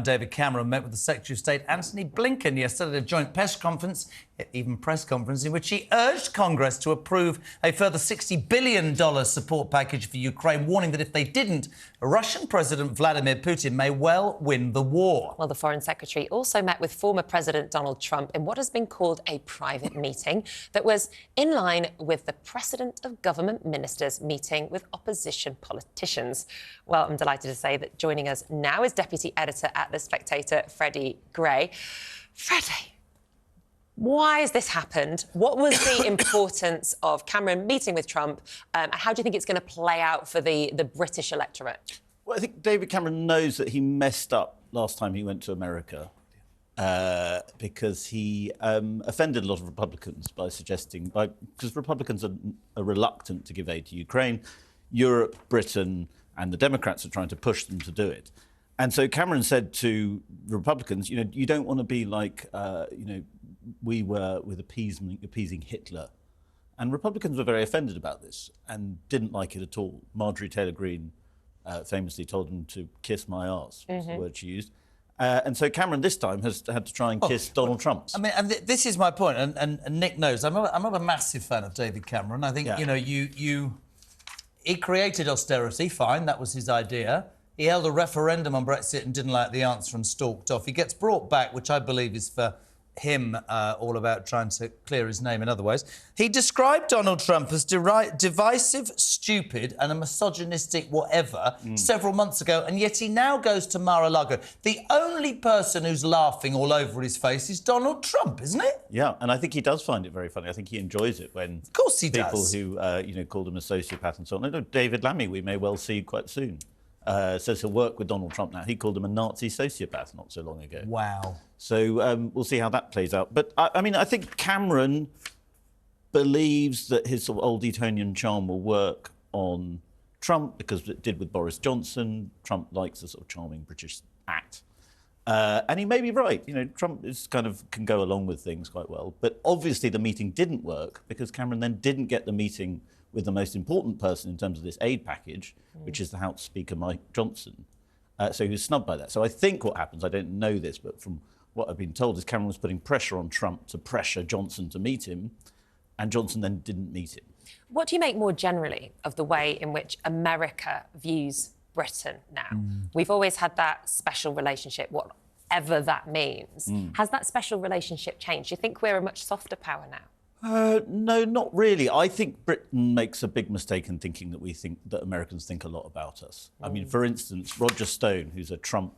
David Cameron met with the Secretary of State Antony Blinken yesterday at a joint press conference, in which he urged Congress to approve a further $60 billion support package for Ukraine, warning that if they didn't, Russian President Vladimir Putin may well win the war. Well, the Foreign Secretary also met with former President Donald Trump in what has been called a private meeting that was in line with the precedent of government ministers meeting with opposition politicians. Well, I'm delighted to say that joining us now is Deputy Editor at The Spectator, Freddy Gray. Freddy, why has this happened? What was the importance of Cameron meeting with Trump? And how do you think it's going to play out for the British electorate? Well, I think David Cameron knows that he messed up last time he went to America because he offended a lot of Republicans by suggesting... because Republicans are reluctant to give aid to Ukraine. Europe, Britain and the Democrats are trying to push them to do it. And so Cameron said to Republicans, you don't want to be like, we were with appeasing Hitler. And Republicans were very offended about this and didn't like it at all. Marjorie Taylor Greene famously told him to kiss my arse, was the word she used. And so Cameron this time has had to try and kiss Donald Trump. I mean, and this is my point, and Nick knows, I'm not a massive fan of David Cameron. I think, he created austerity, fine, that was his idea. He held a referendum on Brexit and didn't like the answer and stalked off. He gets brought back, which I believe is for him all about trying to clear his name in other ways. He described Donald Trump as divisive, stupid and a misogynistic whatever several months ago, and yet he now goes to Mar-a-Lago. The only person who's laughing all over his face is Donald Trump, isn't it? Yeah, and I think he does find it very funny. I think he enjoys it when of course he people does. Who called him a sociopath and so on. I know David Lammy we may well see quite soon. Says he'll work with Donald Trump now. He called him a Nazi sociopath not so long ago. Wow. So we'll see how that plays out. But, I think Cameron believes that his sort of old Etonian charm will work on Trump because it did with Boris Johnson. Trump likes a sort of charming British act. And he may be right. Trump can go along with things quite well. But obviously the meeting didn't work because Cameron then didn't get the meeting with the most important person in terms of this aid package, which is the House Speaker, Mike Johnson. So he was snubbed by that. So I think what happens, I don't know this, but from what I've been told, is Cameron was putting pressure on Trump to pressure Johnson to meet him, and Johnson then didn't meet him. What do you make more generally of the way in which America views Britain now? We've always had that special relationship, whatever that means. Has that special relationship changed? Do you think we're a much softer power now? No, not really. I think Britain makes a big mistake in thinking that we think that Americans think a lot about us. I mean, for instance, Roger Stone, who's a Trump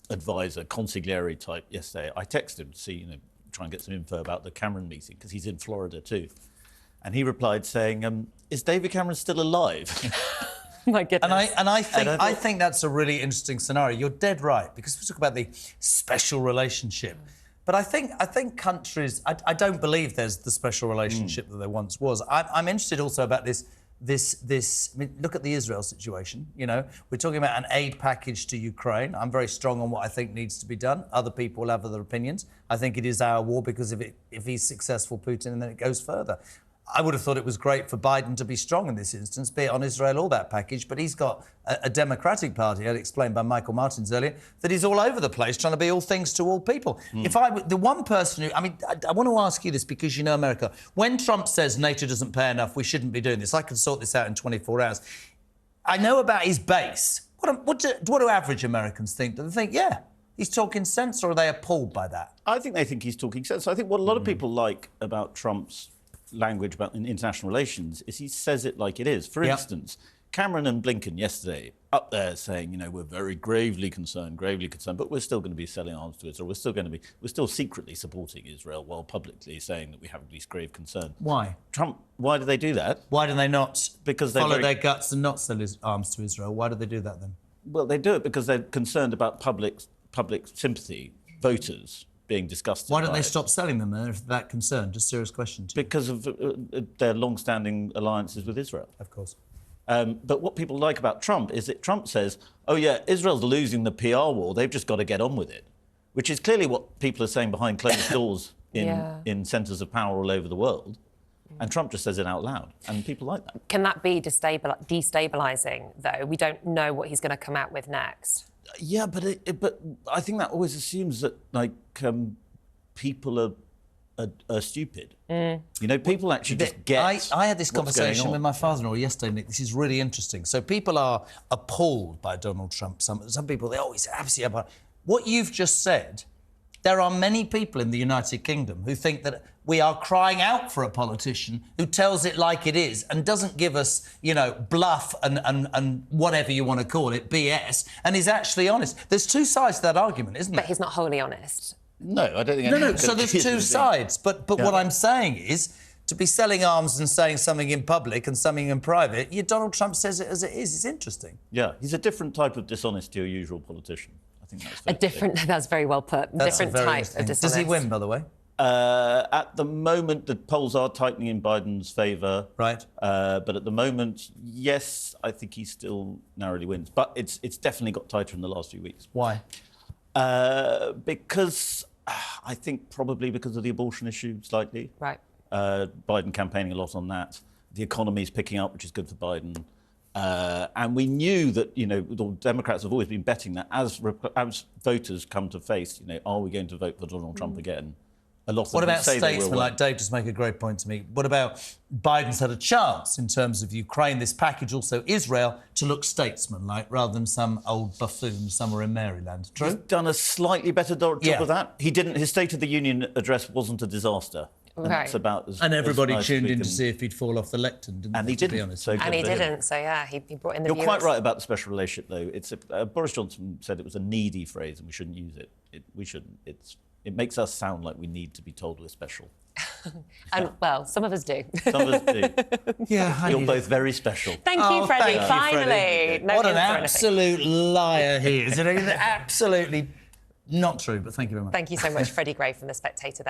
advisor, consigliere type, yesterday, I texted him to see, try and get some info about the Cameron meeting because he's in Florida too. And he replied saying, is David Cameron still alive? My goodness. And I think that's a really interesting scenario. You're dead right, because we talk about the special relationship. But I think countries... I don't believe there's the special relationship that there once was. I'm interested also about this... I mean, look at the Israel situation, We're talking about an aid package to Ukraine. I'm very strong on what I think needs to be done. Other people have other opinions. I think it is our war because if he's successful, Putin, and then it goes further. I would have thought it was great for Biden to be strong in this instance, be it on Israel or that package, but he's got a Democratic Party, as explained by Michael Martins earlier, that is all over the place trying to be all things to all people. If the one person who... I want to ask you this because you know America. When Trump says NATO doesn't pay enough, we shouldn't be doing this, I can sort this out in 24 hours. I know about his base. What do average Americans think? Do they think, yeah, he's talking sense, or are they appalled by that? I think they think he's talking sense. I think what a lot of people like about Trump's language about international relations is he says it like it is. For instance, Cameron and Blinken yesterday up there saying, we're very gravely concerned, but we're still going to be selling arms to Israel. We're still secretly supporting Israel while publicly saying that we have these grave concerns. Why? Why do they do that? Why do they not follow their guts and not sell arms to Israel? Why do they do that then? Well, they do it because they're concerned about public sympathy, voters being disgusted. Why don't they stop selling them then if they're that concerned? Just a serious question. Because of their long-standing alliances with Israel. Of course. But what people like about Trump is that Trump says, oh, yeah, Israel's losing the PR war. They've just got to get on with it, which is clearly what people are saying behind closed doors in centres of power all over the world. And Trump just says it out loud, and people like that. Can that be destabilising, though? We don't know what he's going to come out with next. Yeah, but I think that always assumes that people are stupid. You know, people actually just get. I had this what's conversation going with on. my father-in-law yesterday, Nick. This is really interesting. So people are appalled by Donald Trump. Some people, he's absolutely appalled. What you've just said, there are many people in the United Kingdom who think that we are crying out for a politician who tells it like it is and doesn't give us, bluff and whatever you want to call it, BS, and is actually honest. There's two sides to that argument, isn't there? But he's not wholly honest. No, I don't think. No. So there's two sides. But what I'm saying is, to be selling arms and saying something in public and something in private, Donald Trump says it as it is. It's interesting. Yeah, he's a different type of dishonest to your usual politician. I think that's fair to say. That's very well put. Different type of dishonest. Does he win, by the way? At the moment, the polls are tightening in Biden's favour. Right. But at the moment, yes, I think he still narrowly wins. But it's definitely got tighter in the last few weeks. Why? Because I think probably because of the abortion issue, slightly. Right. Biden campaigning a lot on that. The economy's picking up, which is good for Biden. And we knew that, the Democrats have always been betting that as voters come to face, are we going to vote for Donald Trump again? A lot of What them about say they will statesmen like Dave? Just make a great point to me. What about Biden's had a chance in terms of Ukraine, this package, also Israel, to look statesman-like rather than some old buffoon somewhere in Maryland? True? He's done a slightly better job Yeah. of that. He didn't. His State of the Union address wasn't a disaster. And Right. that's about as And everybody as nice tuned as we in to can- see if he'd fall off the lectern, didn't And they, he to be didn't. honest? So And good he for him. didn't, so yeah, he brought in the You're viewers. quite right about the special relationship, though. It's Boris Johnson said it was a needy phrase and we shouldn't use it. We shouldn't. It makes us sound like we need to be told we're special. And, well, some of us do. Some of us do. Yeah, You're both very special. Thank you, Freddie. thank you, Finally. Freddie. No What an hints or anything. absolute liar he is. Absolutely not true, but thank you very much. Thank you so much, Freddy Gray from The Spectator there.